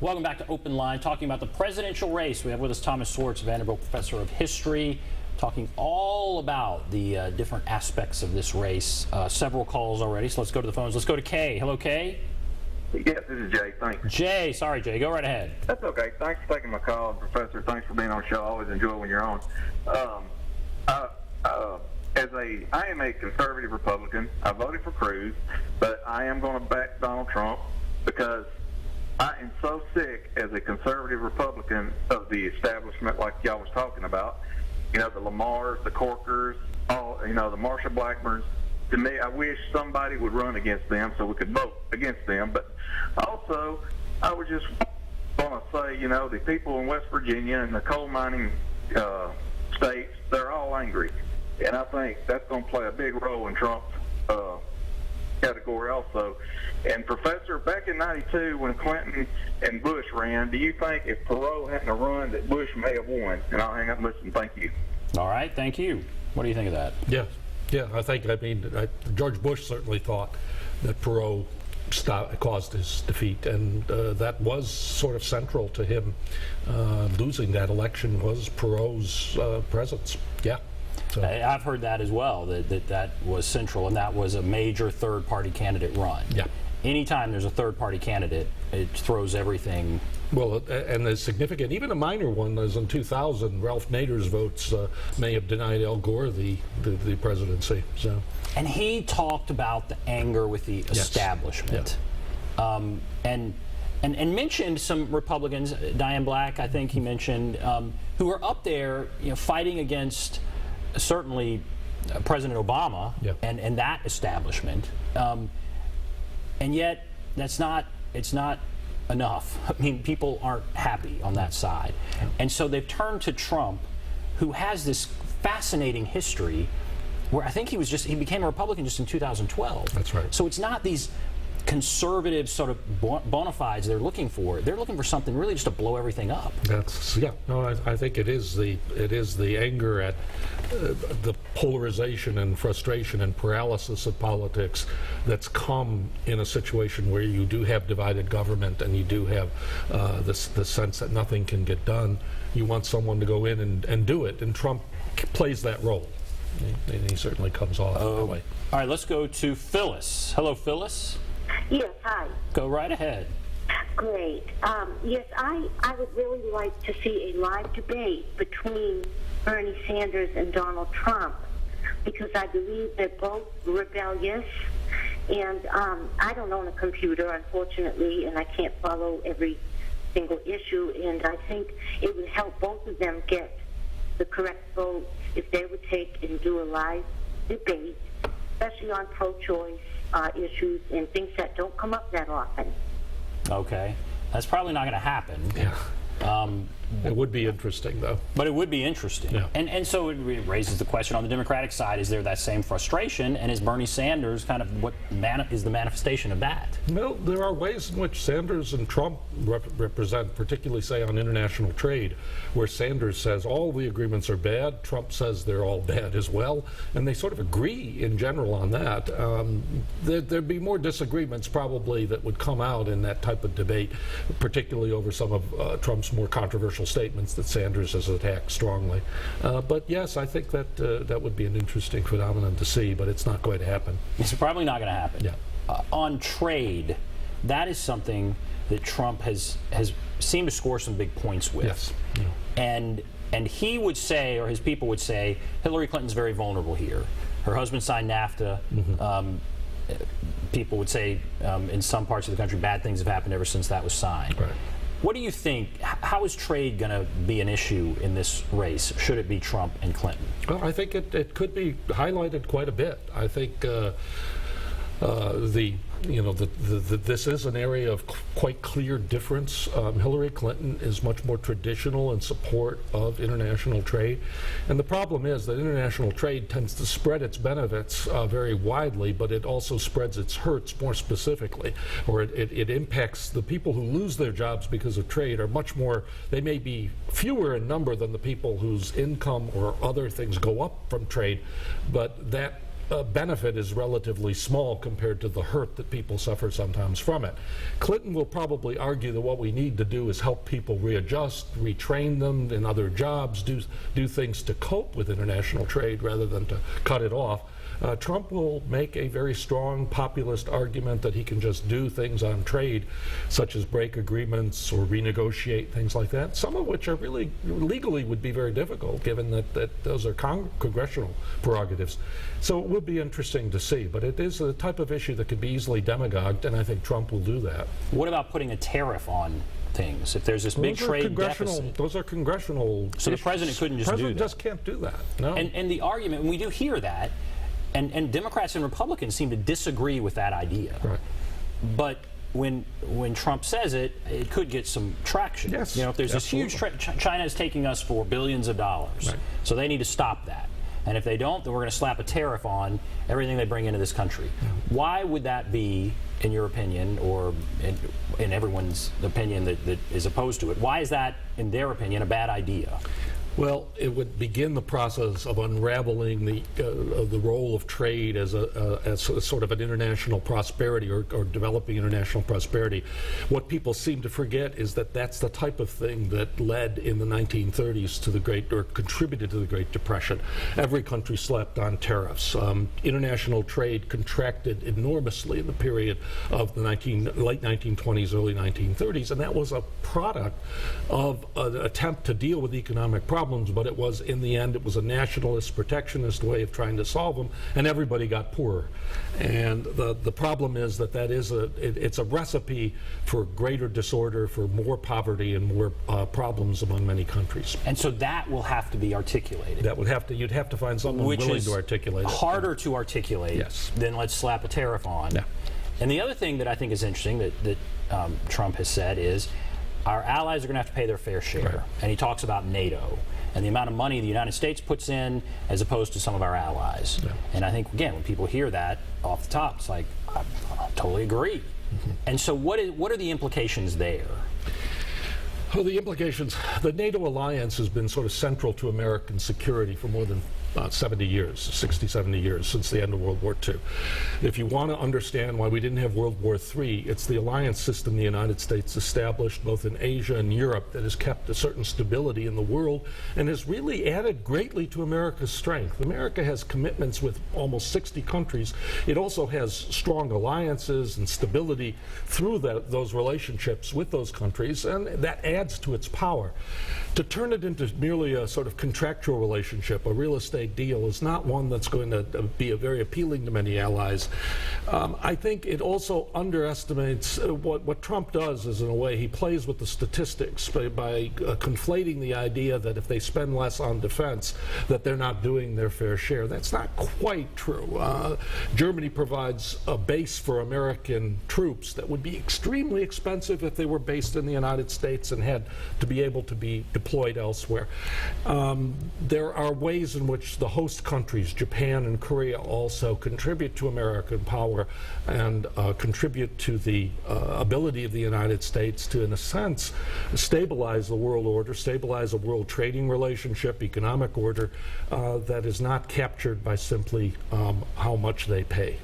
Welcome back to Open Line, talking about the presidential race. We have with us Thomas Swartz, Vanderbilt Professor of History, talking all about the different aspects of this race. Several calls already, so let's go to the phones. Let's go to Kay. Hello, Kay. Yes, this is Jay. Thanks. Jay, sorry, Jay. Go right ahead. That's okay. Thanks for taking my call, Professor. Thanks for being on the show. I always enjoy when you're on. I am a conservative Republican. I voted for Cruz, but I am going to back Donald Trump because I am so sick as a conservative Republican of the establishment like y'all was talking about. You know, the Lamars, the Corkers, the Marsha Blackburns. To me, I wish somebody would run against them so we could vote against them. But also, I was just going to say, the people in West Virginia and the coal mining states, they're all angry. And I think that's going to play a big role in Trump's category also. And Professor, back in '92 when Clinton and Bush ran, do you think if Perot hadn't run that Bush may have won? And I'll hang up and listen. Thank you. All right, thank you. What do you think of that? Yeah, George Bush certainly thought that Perot caused his defeat, and that was sort of central to him losing that election was Perot's presence. Yeah. So. I've heard that as well, that was central, and that was a major third-party candidate run. Yeah. Anytime there's a third-party candidate, it throws everything. Well, and the significant, even a minor one, as in 2000, Ralph Nader's votes may have denied Al Gore the presidency. So. And he talked about the anger with the establishment, and mentioned some Republicans, Diane Black, I think he mentioned, who are up there, fighting against certainly President Obama and that establishment, and yet it's not enough. I mean, people aren't happy on that side, and so they've turned to Trump, who has this fascinating history, where I think he became a Republican just in 2012. That's right. So it's not these conservative sort of bona fides they're looking for. They're looking for something really just to blow everything up. I think it is the anger at the polarization and frustration and paralysis of politics that's come in a situation where you do have divided government and you do have the sense that nothing can get done. You want someone to go in and do it, and Trump plays that role. And he certainly comes off that way. All right, let's go to Phyllis. Hello, Phyllis. Yes, hi. Go right ahead. Great. Yes, I would really like to see a live debate between Bernie Sanders and Donald Trump, because I believe they're both rebellious, and I don't own a computer, unfortunately, and I can't follow every single issue, and I think it would help both of them get the correct vote if they would take and do a live debate, especially on pro-choice issues and things that don't come up that often. Okay. That's probably not going to happen. Yeah. It would be interesting, though. But it would be interesting. Yeah. And so it raises the question on the Democratic side, is there that same frustration, and is Bernie Sanders kind of what is the manifestation of that? Well, there are ways in which Sanders and Trump represent, particularly, say, on international trade, where Sanders says all the agreements are bad, Trump says they're all bad as well, and they sort of agree in general on that. There'd be more disagreements probably that would come out in that type of debate, particularly over some of Trump's more controversial statements that Sanders has attacked strongly. But yes, I think that that would be an interesting phenomenon to see, but it's not going to happen. It's probably not going to happen. Yeah. On trade, that is something that Trump has seemed to score some big points with. Yes. Yeah. And he would say, or his people would say, Hillary Clinton's very vulnerable here. Her husband signed NAFTA. Mm-hmm. People would say in some parts of the country bad things have happened ever since that was signed. Right. What do you think? How is trade going to be an issue in this race? Should it be Trump and Clinton? Well, I think it could be highlighted quite a bit. I think this is an area of quite clear difference. Hillary Clinton is much more traditional in support of international trade, and the problem is that international trade tends to spread its benefits very widely, but it also spreads its hurts more specifically, or it impacts the people who lose their jobs because of trade are much more, they may be fewer in number than the people whose income or other things go up from trade, but that benefit is relatively small compared to the hurt that people suffer sometimes from it. Clinton will probably argue that what we need to do is help people readjust, retrain them in other jobs, do things to cope with international trade rather than to cut it off. Trump will make a very strong populist argument that he can just do things on trade, such as break agreements or renegotiate things like that, some of which are really legally would be very difficult, given that those are congressional prerogatives. So it will be interesting to see, but it is a type of issue that can be easily demagogued, and I think Trump will do that. What about putting a tariff on things? If there's this big trade deficit, those are congressional. So the president couldn't just do that. The president just can't do that. No. And the argument, and we do hear that, and Democrats and Republicans seem to disagree with that idea. Right. But when Trump says it, it could get some traction. Yes, if there's absolutely. this huge China is taking us for billions of dollars, right. So they need to stop that. And if they don't, then we're going to slap a tariff on everything they bring into this country. Why would that be, in your opinion, or in everyone's opinion that is opposed to it? Why is that, in their opinion, a bad idea? Well, it would begin the process of unraveling the role of trade as a sort of an international prosperity or developing international prosperity. What people seem to forget is that that's the type of thing that led in the 1930s to or contributed to the Great Depression. Every country slapped on tariffs. International trade contracted enormously in the period of the late 1920s, early 1930s, and that was a product of an attempt to deal with economic problems, but it was, in the end, it was a nationalist, protectionist way of trying to solve them, and everybody got poorer. And the problem is that it's a recipe for greater disorder, for more poverty and more problems among many countries. And so that will have to be articulated. You'd have to find someone willing to articulate it. Harder to articulate Yes. than let's slap a tariff on. Yeah. And the other thing that I think is interesting that Trump has said is our allies are going to have to pay their fair share. Right. And he talks about NATO and the amount of money the United States puts in as opposed to some of our allies. Yeah. And I think, again, when people hear that off the top, it's like, I totally agree. Mm-hmm. And so what are the implications there? Well, the implications, the NATO alliance has been sort of central to American security for more than 70 years, 60, 70 years, since the end of World War II. If you want to understand why we didn't have World War III, it's the alliance system the United States established both in Asia and Europe that has kept a certain stability in the world and has really added greatly to America's strength. America has commitments with almost 60 countries. It also has strong alliances and stability through those relationships with those countries, and that adds to its power. To turn it into merely a sort of contractual relationship, a real estate deal, is not one that's going to be very appealing to many allies. I think it also underestimates what Trump does is, in a way, he plays with the statistics by conflating the idea that if they spend less on defense, that they're not doing their fair share. That's not quite true. Germany provides a base for American troops that would be extremely expensive if they were based in the United States and had to be able to be deployed elsewhere. There are ways in which the host countries, Japan and Korea, also contribute to American power and contribute to the ability of the United States to, in a sense, stabilize the world order, stabilize a world trading relationship, economic order that is not captured by simply how much they pay.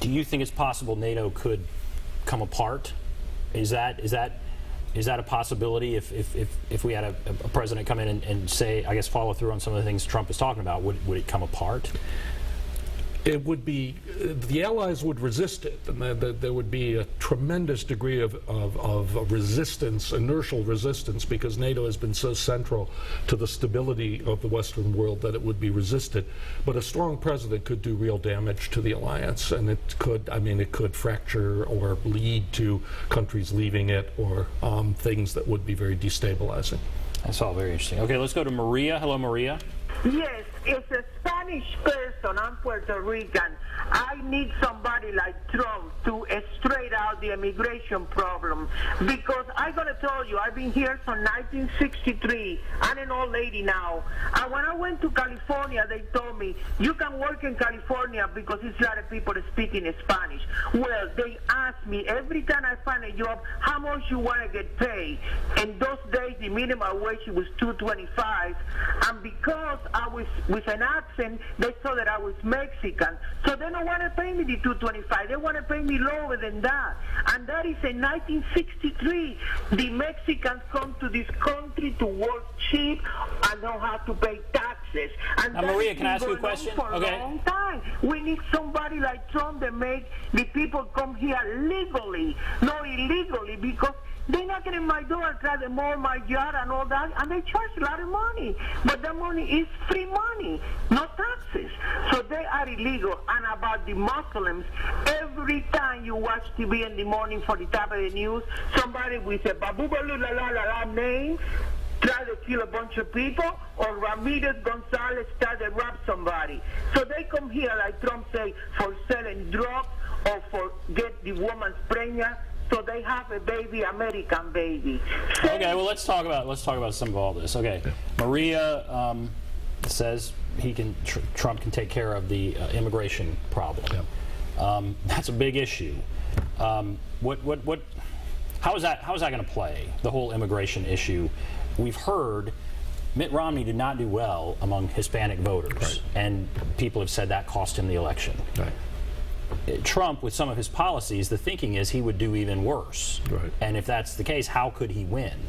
Do you think it's possible NATO could come apart? Is that a possibility if we had a president come in and say, I guess, follow through on some of the things Trump is talking about? Would it come apart? It would be, the Allies would resist it, and there would be a tremendous degree of resistance, inertial resistance, because NATO has been so central to the stability of the Western world that it would be resisted. But a strong president could do real damage to the alliance, and it could fracture or lead to countries leaving it, or things that would be very destabilizing. That's all very interesting. Okay, let's go to Maria. Hello, Maria. Yes, as a Spanish person, I'm Puerto Rican. I need somebody like Trump to straight out the immigration problem, because I'm going to tell you, I've been here since 1963. I'm an old lady now. And when I went to California, they told me, you can work in California because it's a lot of people speaking Spanish. Well, they asked me every time I find a job, how much you want to get paid. And those days, the minimum wage was $2.25. And because I was with an accent, they saw that I was Mexican. So they don't want to pay me the $225. They want to pay me lower than that. And that is in 1963. The Mexicans come to this country to work cheap and don't have to pay taxes. And now, Maria, can I ask you a question? For a long time. We need somebody like Trump that make the people come here legally, not illegally, because they knock it in my door, try to mow my yard and all that, and they charge a lot of money. But that money is free money, no taxes. So they are illegal. And about the Muslims, every time you watch TV in the morning for the top of the news, somebody with a babu-la-la-la-la name try to kill a bunch of people, or Ramirez Gonzalez try to rob somebody. So they come here, like Trump say, for selling drugs or for get the woman pregnant. So they have a baby, American baby. Okay, well let's talk about some of all this. Okay, Maria says Trump can take care of the immigration problem. Yep. That's a big issue. How is that going to play, the whole immigration issue? We've heard Mitt Romney did not do well among Hispanic voters, right, and people have said that cost him the election. Right. Trump, with some of his policies, the thinking is he would do even worse. Right. And if that's the case, how could he win?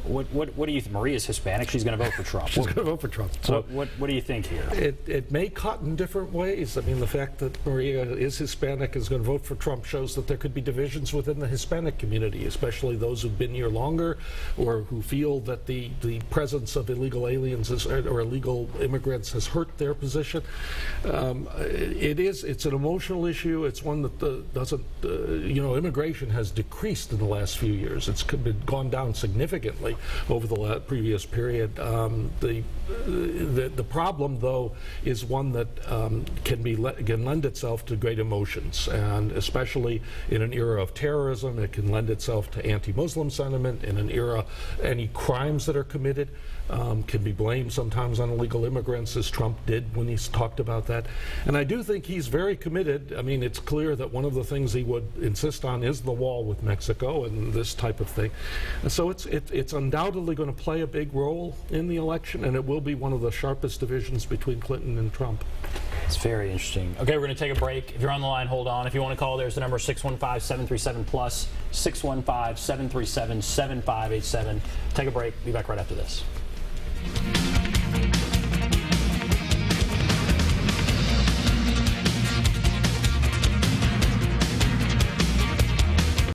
What do you think? Maria's Hispanic. She's going to vote for Trump. She's going to vote for Trump. So what do you think here? It may cut in different ways. I mean, the fact that Maria is Hispanic is going to vote for Trump shows that there could be divisions within the Hispanic community, especially those who've been here longer or who feel that the presence of illegal aliens or illegal immigrants has hurt their position. It's an emotional issue. It's one that doesn't, immigration has decreased in the last few years. It's gone down significantly over the previous period. The problem, though, is one that can lend itself to great emotions, and especially in an era of terrorism, it can lend itself to anti-Muslim sentiment. In an era, any crimes that are committed can be blamed sometimes on illegal immigrants, as Trump did when he's talked about that. And I do think he's very committed. I mean, it's clear that one of the things he would insist on is the wall with Mexico and this type of thing. And so it's undoubtedly going to play a big role in the election, and it will be one of the sharpest divisions between Clinton and Trump. It's very interesting. Okay, we're going to take a break. If you're on the line, hold on. If you want to call, there's the number 615-737-PLUS, 615-737-7587. Take a break. Be back right after this.